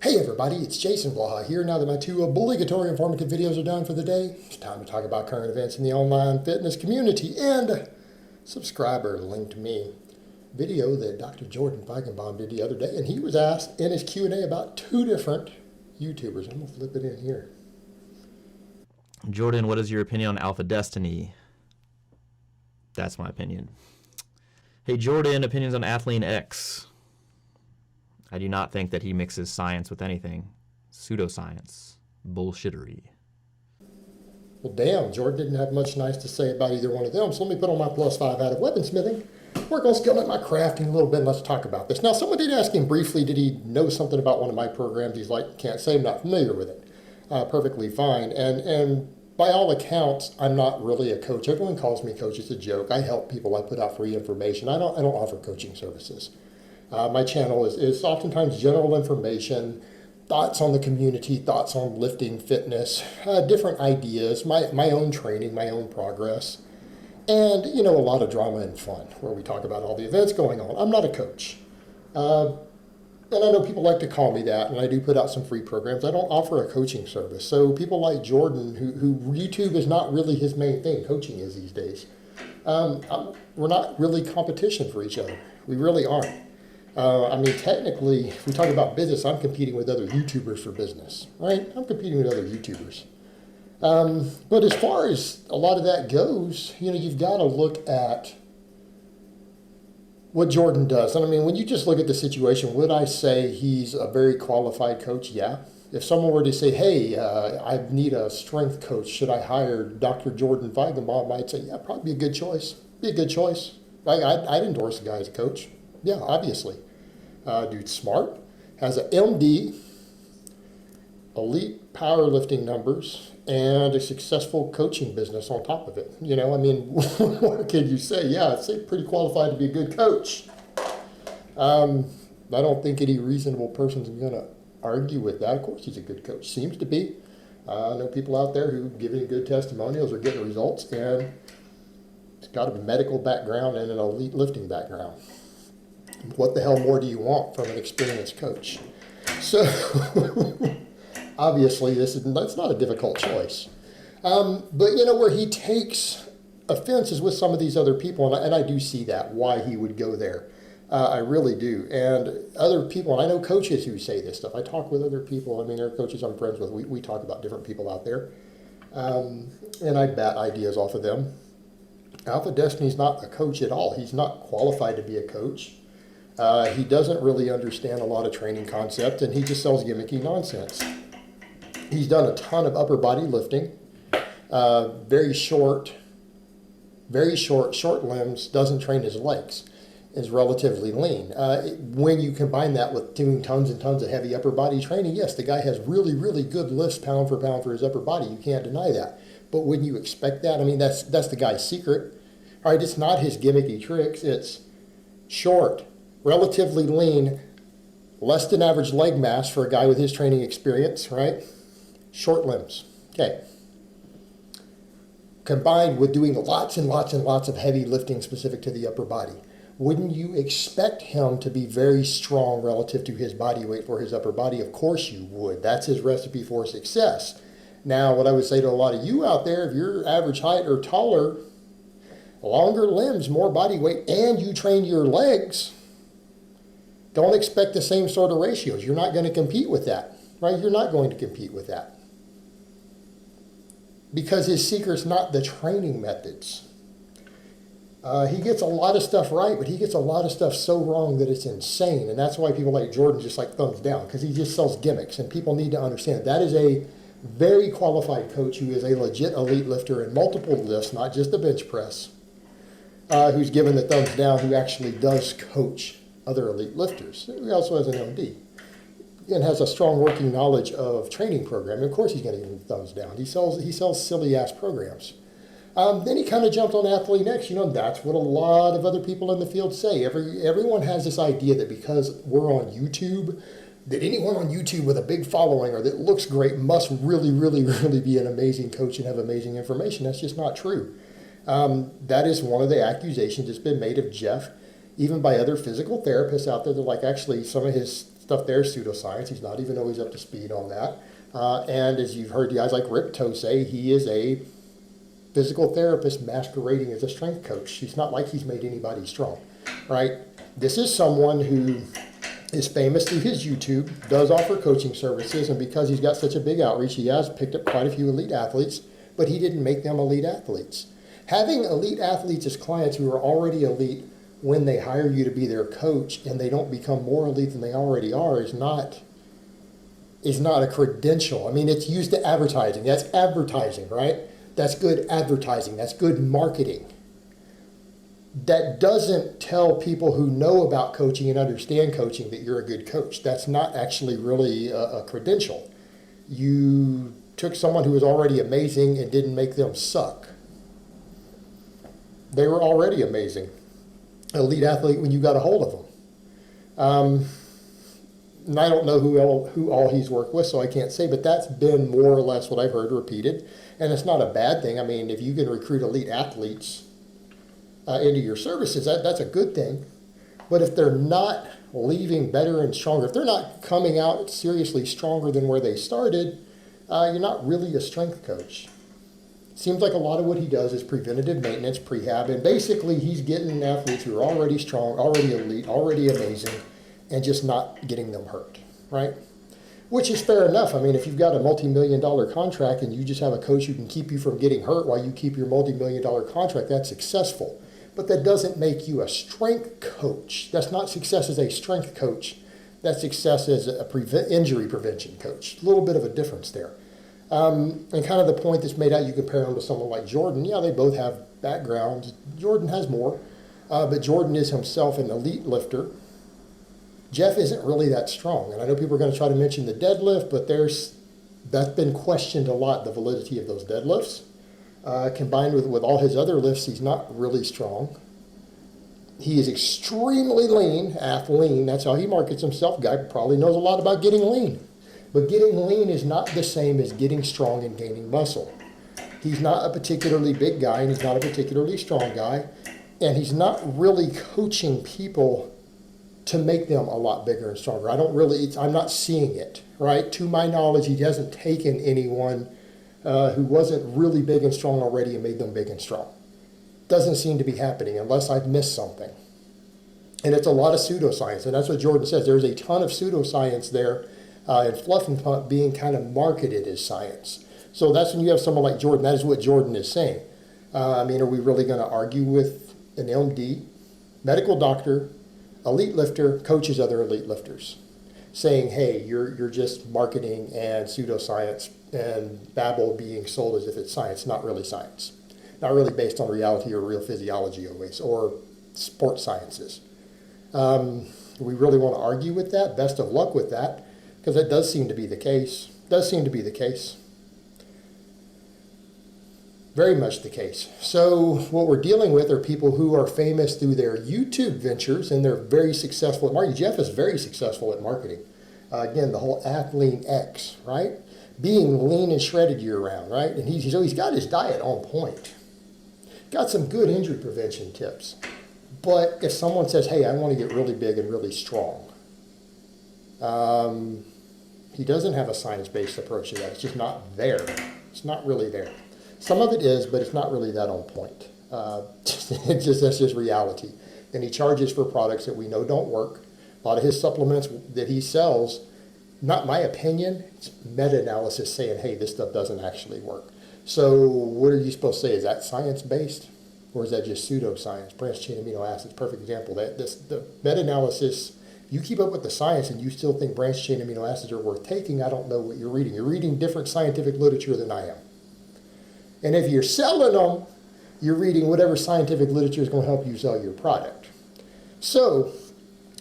Hey everybody, it's Jason Blaha here. Now that my two obligatory informative videos are done for the day, it's time to talk about current events in the online fitness community and subscriber linked me video that Dr. Jordan Feigenbaum did the other day, and he was asked in his Q&A about two different YouTubers. I'm going to flip it in here. Jordan, what is your opinion on AlphaDestiny? That's my opinion. Hey Jordan, opinions on Athlean-X. I do not think that he mixes science with anything. Pseudoscience. Bullshittery. Well, damn, Jordan didn't have much nice to say about either one of them, so let me put on my +5 out of weaponsmithing, work on skill at my crafting a little bit, and let's talk about this. Now, someone did ask him briefly, did he know something about one of my programs? He's like, can't say, I'm not familiar with it. Perfectly fine. And by all accounts, I'm not really a coach. Everyone calls me coach. It's a joke. I help people. I put out free information. I don't offer coaching services. My channel is oftentimes general information, thoughts on the community, thoughts on lifting, fitness, different ideas, my own training, my own progress, and, a lot of drama and fun where we talk about all the events going on. I'm not a coach. And I know people like to call me that, and I do put out some free programs. I don't offer a coaching service. So people like Jordan, who YouTube is not really his main thing, coaching is these days. We're not really competition for each other. We really aren't. Technically, if we talk about business, I'm competing with other YouTubers for business, right? I'm competing with other YouTubers. But as far as a lot of that goes, you've got to look at what Jordan does. And when you just look at the situation, would I say he's a very qualified coach? Yeah. If someone were to say, hey, I need a strength coach, should I hire Dr. Jordan Feigenbaum? I'd say, yeah, probably be a good choice. Be a good choice. I'd endorse the guy as a coach. Yeah, obviously. Dude's smart, has an MD, elite powerlifting numbers, and a successful coaching business on top of it. What can you say? Yeah, I'd say pretty qualified to be a good coach. I don't think any reasonable person's going to argue with that. Of course he's a good coach. Seems to be. I know people out there who giving good testimonials are getting results, and it's got a medical background and an elite lifting background. What the hell more do you want from an experienced coach? So, obviously, that's not a difficult choice. But, where he takes offense is with some of these other people, and I do see that, why he would go there. I really do. And other people, and I know coaches who say this stuff. I talk with other people. There are coaches I'm friends with. We talk about different people out there. And I bat ideas off of them. AlphaDestiny's not a coach at all. He's not qualified to be a coach. He doesn't really understand a lot of training concepts, and he just sells gimmicky nonsense. He's done a ton of upper body lifting, very short limbs, doesn't train his legs, is relatively lean. When you combine that with doing tons and tons of heavy upper body training, yes, the guy has really, really good lifts pound for pound for his upper body. You can't deny that. But wouldn't you expect that? That's the guy's secret. All right, it's not his gimmicky tricks. It's short, relatively lean, less than average leg mass for a guy with his training experience, right? Short limbs. Okay. Combined with doing lots and lots and lots of heavy lifting specific to the upper body. Wouldn't you expect him to be very strong relative to his body weight for his upper body? Of course you would. That's his recipe for success. Now, what I would say to a lot of you out there, if you're average height or taller, longer limbs, more body weight, and you train your legs, don't expect the same sort of ratios. You're not going to compete with that, right? You're not going to compete with that. Because his secret's not the training methods. He gets a lot of stuff right, but he gets a lot of stuff so wrong that it's insane. And that's why people like Jordan just like thumbs down, because he just sells gimmicks. And people need to understand that is a very qualified coach who is a legit elite lifter in multiple lifts, not just the bench press, who's given the thumbs down, who actually does coach other elite lifters. He also has an MD and has a strong working knowledge of training programming. Of course he's going to give him thumbs down. He sells silly-ass programs. Then he kind of jumped on Athlean-X. That's what a lot of other people in the field say. Everyone has this idea that because we're on YouTube, that anyone on YouTube with a big following or that looks great must really, really, really be an amazing coach and have amazing information. That's just not true. That is one of the accusations that's been made of Jeff, even by other physical therapists out there. They're like, actually, some of his stuff there is pseudoscience. He's not even always up to speed on that. And as you've heard guys like Ripto say, he is a physical therapist masquerading as a strength coach. It's not like he's made anybody strong, right? This is someone who is famous through his YouTube, does offer coaching services, and because he's got such a big outreach, he has picked up quite a few elite athletes, but he didn't make them elite athletes. Having elite athletes as clients who are already elite when they hire you to be their coach and they don't become more elite than they already are is not a credential. I mean, it's used to advertising. That's advertising, right? That's good advertising. That's good marketing. That doesn't tell people who know about coaching and understand coaching that you're a good coach. That's not actually really a credential. You took someone who was already amazing and didn't make them suck. They were already amazing. Elite athlete when you got a hold of them. And I don't know who all he's worked with, so I can't say, but that's been more or less what I've heard repeated. And it's not a bad thing. I mean, if you can recruit elite athletes into your services, that's a good thing. But if they're not leaving better and stronger, if they're not coming out seriously stronger than where they started, you're not really a strength coach. Seems like a lot of what he does is preventative maintenance, prehab, and basically he's getting athletes who are already strong, already elite, already amazing, and just not getting them hurt, right? Which is fair enough. I mean, if you've got a multi-million-dollar contract and you just have a coach who can keep you from getting hurt while you keep your multi-million-dollar contract, that's successful. But that doesn't make you a strength coach. That's not success as a strength coach. That's success as a injury prevention coach. A little bit of a difference there. And kind of the point that's made out, you compare him to someone like Jordan. Yeah, they both have backgrounds. Jordan has more, but Jordan is himself an elite lifter. Jeff isn't really that strong. And I know people are going to try to mention the deadlift, but that's been questioned a lot, the validity of those deadlifts. Combined with all his other lifts, he's not really strong. He is extremely lean, Athlean. That's how he markets himself. Guy probably knows a lot about getting lean. But getting lean is not the same as getting strong and gaining muscle. He's not a particularly big guy, and he's not a particularly strong guy. And he's not really coaching people to make them a lot bigger and stronger. I'm not seeing it, right? To my knowledge, he hasn't taken anyone who wasn't really big and strong already and made them big and strong. Doesn't seem to be happening unless I've missed something. And it's a lot of pseudoscience, and that's what Jordan says. There's a ton of pseudoscience there, and fluff and pump being kind of marketed as science. So that's when you have someone like Jordan. That is what Jordan is saying. I mean, are we really going to argue with an MD, medical doctor, elite lifter, coaches other elite lifters, saying, hey, you're just marketing and pseudoscience and babble being sold as if it's science, not really science. Not really based on reality or real physiology always, or sports sciences. We really want to argue with that? Best of luck with that, because that does seem to be the case. Does seem to be the case. Very much the case. So what we're dealing with are people who are famous through their YouTube ventures, and they're very successful at marketing. Jeff is very successful at marketing. Again, the whole Athlean-X, right? Being lean and shredded year-round, right? And he's got his diet on point. Got some good injury prevention tips. But if someone says, hey, I want to get really big and really strong, he doesn't have a science-based approach to that. It's just not there. It's not really there. Some of it is, but it's not really that on point. That's just reality. And he charges for products that we know don't work. A lot of his supplements that he sells, not my opinion, it's meta-analysis saying, hey, this stuff doesn't actually work. So what are you supposed to say? Is that science-based? Or is that just pseudoscience? Branched-chain amino acids, perfect example. The meta-analysis, you keep up with the science and you still think branched-chain amino acids are worth taking, I don't know what you're reading. You're reading different scientific literature than I am. And if you're selling them, you're reading whatever scientific literature is going to help you sell your product. So,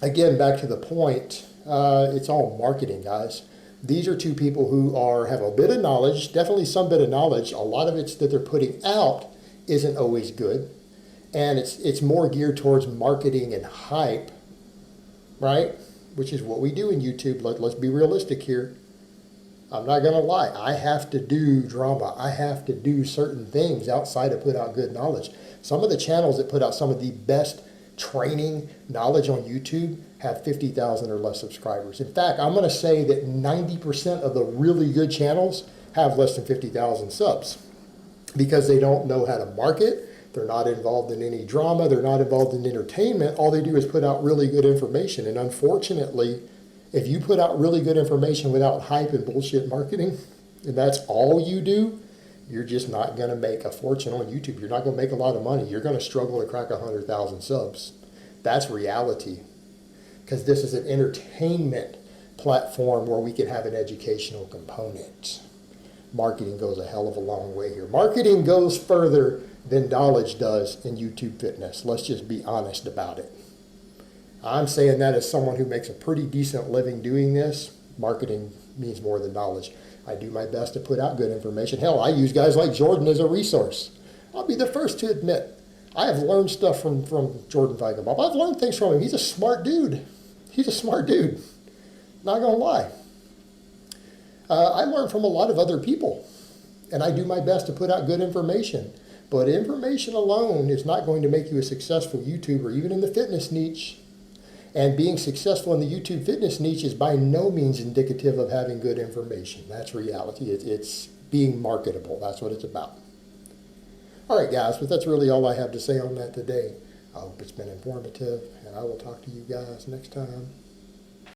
again, back to the point, it's all marketing, guys. These are two people who have a bit of knowledge, definitely some bit of knowledge. A lot of it that they're putting out isn't always good. And it's more geared towards marketing and hype, right? Which is what we do in YouTube. Let's be realistic here. I'm not going to lie. I have to do drama. I have to do certain things outside of put out good knowledge. Some of the channels that put out some of the best training knowledge on YouTube have 50,000 or less subscribers. In fact, I'm going to say that 90% of the really good channels have less than 50,000 subs because they don't know how to market. They're not involved in any drama. They're not involved in entertainment. All they do is put out really good information. And unfortunately, if you put out really good information without hype and bullshit marketing, and that's all you do, you're just not going to make a fortune on YouTube. You're not going to make a lot of money. You're going to struggle to crack 100,000 subs. That's reality. Because this is an entertainment platform where we can have an educational component. Marketing goes a hell of a long way here. Marketing goes further than knowledge does in YouTube fitness. Let's just be honest about it. I'm saying that as someone who makes a pretty decent living doing this. Marketing means more than knowledge. I do my best to put out good information. Hell, I use guys like Jordan as a resource. I'll be the first to admit, I have learned stuff from Jordan Feigenbaum. I've learned things from him. He's a smart dude. He's a smart dude. Not gonna lie. I learn from a lot of other people, and I do my best to put out good information. But information alone is not going to make you a successful YouTuber, even in the fitness niche. And being successful in the YouTube fitness niche is by no means indicative of having good information. That's reality. It's being marketable. That's what it's about. All right, guys, but that's really all I have to say on that today. I hope it's been informative, and I will talk to you guys next time.